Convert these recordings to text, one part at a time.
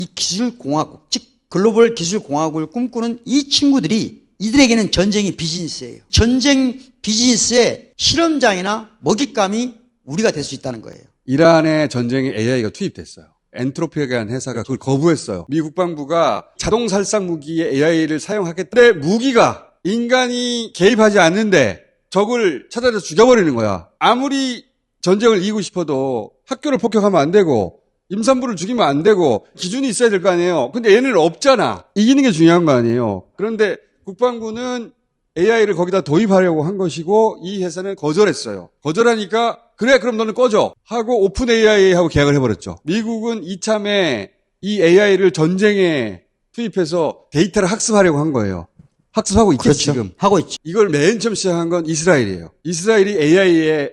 이 기술공화국, 즉 글로벌 기술공화국을 꿈꾸는 이 친구들이 이들에게는 전쟁이 비즈니스예요. 전쟁 비즈니스의 실험장이나 먹잇감이 우리가 될 수 있다는 거예요. 이란의 전쟁에 AI가 투입됐어요. 엔트로피라는 회사가 그걸 거부했어요. 미 국방부가 자동 살상 무기에 AI를 사용하겠다는데 무기가 인간이 개입하지 않는데 적을 찾아내서 죽여버리는 거야. 아무리 전쟁을 이기고 싶어도 학교를 폭격하면 안 되고 임산부를 죽이면 안 되고 기준이 있어야 될 거 아니에요. 근데 얘네는 없잖아. 이기는 게 중요한 거 아니에요. 그런데 국방부는 AI를 거기다 도입하려고 한 것이고 이 회사는 거절했어요. 거절하니까 그래 그럼 너는 꺼져 하고 오픈 AI하고 계약을 해버렸죠. 미국은 이참에 이 AI를 전쟁에 투입해서 데이터를 학습하려고 한 거예요. 학습하고 있죠. 그렇죠. 지금. 하고 있죠. 이걸 맨 처음 시작한 건 이스라엘이에요. 이스라엘이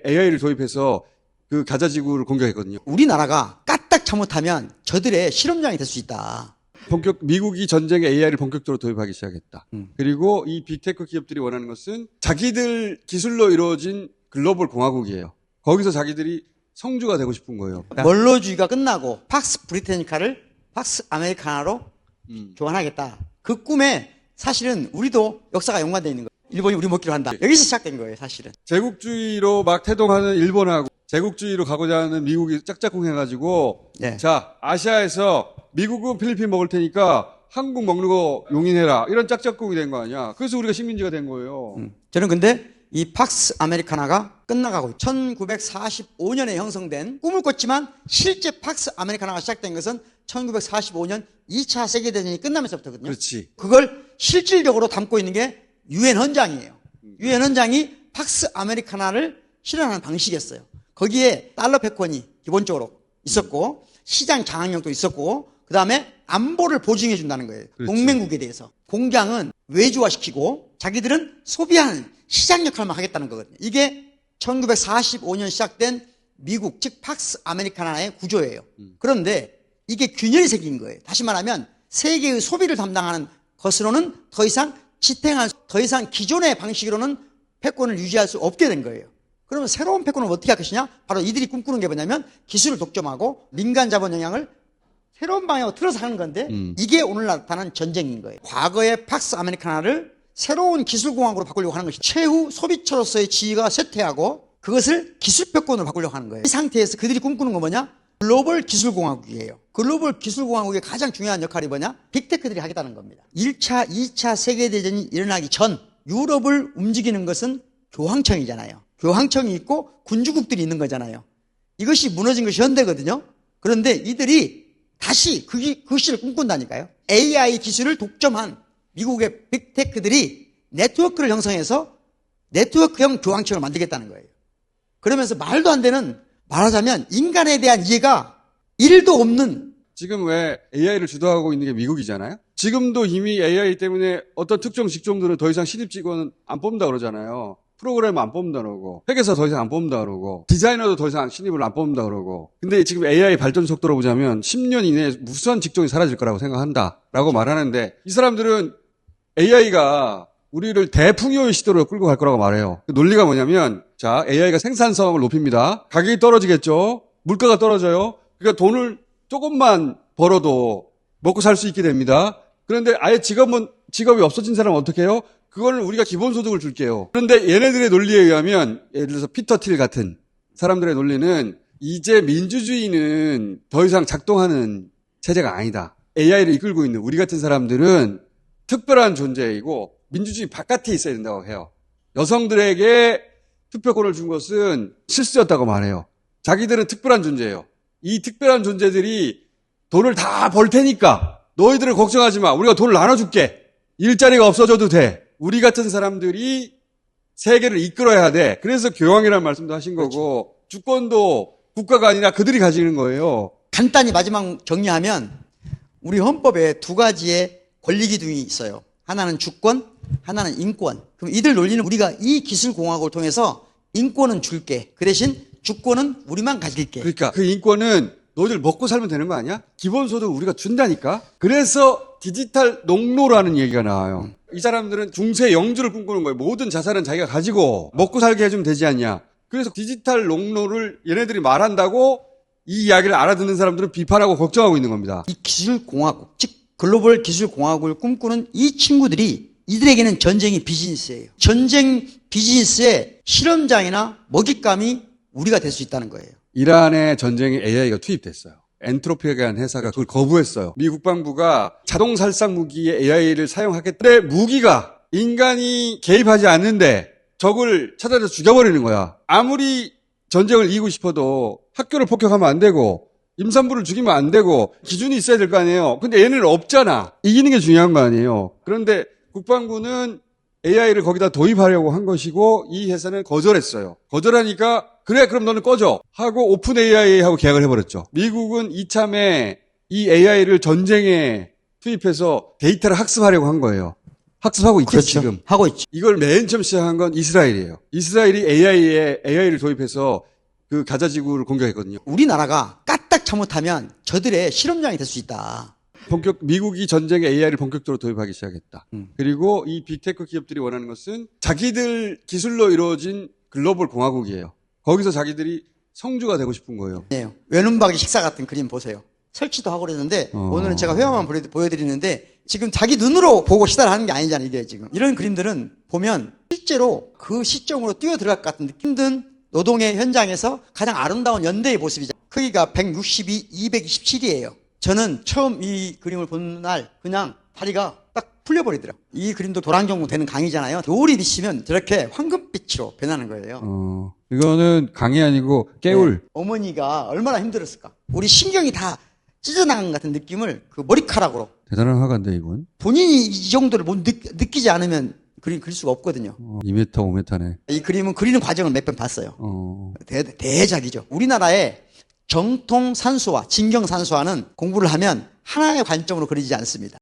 AI를 도입해서 그 가자지구를 공격했거든요. 우리나라가 까딱 잘못하면 저들의 실험장이 될 수 있다. 미국이 전쟁에 AI를 본격적으로 도입하기 시작했다. 그리고 이 빅테크 기업들이 원하는 것은 자기들 기술로 이루어진 글로벌 공화국이에요. 거기서 자기들이 성주가 되고 싶은 거예요. 원로주의가 끝나고 팍스 브리테니카를 팍스 아메리카나로 교환하겠다. 그 꿈에 사실은 우리도 역사가 연관되어 있는 거예요. 일본이 우리 먹기로 한다. 여기서 시작된 거예요, 사실은. 제국주의로 막 태동하는 일본하고 제국주의로 가고자 하는 미국이 짝짝꿍해가지고 네. 자 아시아에서 미국은 필리핀 먹을 테니까 한국 먹는 거 용인해라. 이런 짝짝꿍이 된 거 아니야. 그래서 우리가 식민지가 된 거예요. 저는 근데 이 팍스 아메리카나가 끝나가고 1945년에 형성된 꿈을 꿨지만 실제 팍스 아메리카나가 시작된 것은 1945년 2차 세계대전이 끝나면서부터거든요. 그렇지. 그걸 실질적으로 담고 있는 게 유엔 헌장이에요. 유엔 헌장이 팍스 아메리카나를 실현하는 방식이었어요. 거기에 달러 패권이 기본적으로 있었고 시장 장악력도 있었고 그 다음에 안보를 보증해 준다는 거예요. 그렇죠. 동맹국에 대해서. 공장은 외주화시키고 자기들은 소비하는 시장 역할만 하겠다는 거거든요. 이게 1945년 시작된 미국 즉 팍스 아메리카나의 구조예요. 그런데 이게 균열이 생긴 거예요. 다시 말하면 세계의 소비를 담당하는 것으로는 더 이상 더 이상 기존의 방식으로는 패권을 유지할 수 없게 된 거예요. 그러면 새로운 패권을 어떻게 할 것이냐? 바로 이들이 꿈꾸는 게 뭐냐면 기술을 독점하고 민간 자본 영향을 새로운 방향으로 틀어서 하는 건데 이게 오늘 나타난 전쟁인 거예요. 과거의 팍스 아메리카나를 새로운 기술공학으로 바꾸려고 하는 것이 최후 소비처로서의 지위가 쇠퇴하고 그것을 기술패권으로 바꾸려고 하는 거예요. 이 상태에서 그들이 꿈꾸는 건 뭐냐? 글로벌 기술공화국이에요. 글로벌 기술공화국의 가장 중요한 역할이 뭐냐? 빅테크들이 하겠다는 겁니다. 1차, 2차 세계대전이 일어나기 전 유럽을 움직이는 것은 교황청이잖아요. 교황청이 있고 군주국들이 있는 거잖아요. 이것이 무너진 것이 현대거든요. 그런데 이들이 다시 그 시를 꿈꾼다니까요. AI 기술을 독점한 미국의 빅테크들이 네트워크를 형성해서 네트워크형 교황청을 만들겠다는 거예요. 그러면서 말도 안 되는 말하자면 인간에 대한 이해가 1도 없는 지금 왜 AI를 주도하고 있는 게 미국이잖아요. 지금도 이미 AI 때문에 어떤 특정 직종들은 더 이상 신입 직원은 안 뽑는다 그러잖아요. 프로그래머 안 뽑는다 그러고 회계사 더 이상 안 뽑는다 그러고 디자이너도 더 이상 신입을 안 뽑는다 그러고 근데 지금 AI 발전 속도로 보자면 10년 이내에 무수한 직종이 사라질 거라고 생각한다라고 말하는데 이 사람들은 AI가 우리를 대풍요의 시대로 끌고 갈 거라고 말해요. 그 논리가 뭐냐면 자 AI가 생산성을 높입니다. 가격이 떨어지겠죠. 물가가 떨어져요. 그러니까 돈을 조금만 벌어도 먹고 살 수 있게 됩니다. 그런데 아예 직업이 없어진 사람은 어떻게 해요? 그거는 우리가 기본소득을 줄게요. 그런데 얘네들의 논리에 의하면 예를 들어서 피터 틸 같은 사람들의 논리는 이제 민주주의는 더 이상 작동하는 체제가 아니다. AI를 이끌고 있는 우리 같은 사람들은 특별한 존재이고 민주주의 바깥에 있어야 된다고 해요. 여성들에게 투표권을 준 것은 실수였다고 말해요. 자기들은 특별한 존재예요. 이 특별한 존재들이 돈을 다 벌 테니까 너희들을 걱정하지 마. 우리가 돈을 나눠줄게. 일자리가 없어져도 돼. 우리 같은 사람들이 세계를 이끌어야 돼. 그래서 교황이라는 말씀도 하신 거고 주권도 국가가 아니라 그들이 가지는 거예요. 간단히 마지막 정리하면 우리 헌법에 두 가지의 권리 기둥이 있어요. 하나는 주권, 하나는 인권. 그럼 이들 논리는 우리가 이 기술공학을 통해서 인권은 줄게. 그 대신 주권은 우리만 가질게. 그러니까 그 인권은 너희들 먹고 살면 되는 거 아니야? 기본소득 우리가 준다니까. 그래서 디지털 농노라는 얘기가 나와요. 이 사람들은 중세 영주를 꿈꾸는 거예요. 모든 자산은 자기가 가지고 먹고 살게 해주면 되지 않냐. 그래서 디지털 농노를 얘네들이 말한다고 이 이야기를 알아듣는 사람들은 비판하고 걱정하고 있는 겁니다. 이 기술공화국, 즉 글로벌 기술공화국을 꿈꾸는 이 친구들이 이들에게는 전쟁이 비즈니스예요. 전쟁 비즈니스의 실험장이나 먹잇감이 우리가 될 수 있다는 거예요. 이란의 전쟁에 AI가 투입됐어요. 엔트로피라는 회사가 그걸 거부했어요. 미 국방부가 자동 살상 무기에 AI를 사용하겠다는데 무기가 인간이 개입하지 않는데 적을 찾아내서 죽여버리는 거야. 아무리 전쟁을 이기고 싶어도 학교를 폭격하면 안 되고 임산부를 죽이면 안 되고 기준이 있어야 될 거 아니에요. 근데 얘는 없잖아. 이기는 게 중요한 거 아니에요. 그런데 국방부는 AI를 거기다 도입하려고 한 것이고 이 회사는 거절했어요. 거절하니까 그래 그럼 너는 꺼져 하고 오픈 AI하고 계약을 해버렸죠. 미국은 이참에 이 AI를 전쟁에 투입해서 데이터를 학습하려고 한 거예요. 학습하고 있죠, 그렇죠. 지금. 하고 있죠. 이걸 맨 처음 시작한 건 이스라엘이에요. 이스라엘이 AI를 도입해서 그 가자지구를 공격했거든요. 우리나라가 까딱 잘못하면 저들의 실험장이 될 수 있다. 미국이 전쟁에 AI를 본격적으로 도입하기 시작했다. 그리고 이 빅테크 기업들이 원하는 것은 자기들 기술로 이루어진 글로벌 공화국이에요. 거기서 자기들이 성주가 되고 싶은 거예요. 네. 외눈박이 식사 같은 그림 보세요. 설치도 하고 그랬는데 오늘은 제가 회화만 보여드리는데 지금 자기 눈으로 보고 시달을 하는 게 아니잖아요. 이게 지금. 이런 그림들은 보면 실제로 그 시점으로 뛰어들어갈 것 같은 힘든 노동의 현장에서 가장 아름다운 연대의 모습이죠. 크기가 162, 227이에요. 저는 처음 이 그림을 본 날 그냥 다리가 딱 풀려버리더라고요. 이 그림도 도랑정부 되는 강이잖아요. 노을이 비치면 저렇게 황금빛으로 변하는 거예요. 이거는 강이 아니고 깨울. 네. 어머니가 얼마나 힘들었을까. 우리 신경이 다 찢어나간 것 같은 느낌을 그 머리카락으로. 대단한 화가인데 이건. 본인이 이 정도를 못 느끼지 않으면 그림 그릴 수가 없거든요. 2m, 5m네. 이 그림은 그리는 과정을 몇 번 봤어요. 대작이죠. 우리나라의 정통 산수화, 진경 산수화는 공부를 하면 하나의 관점으로 그리지 않습니다.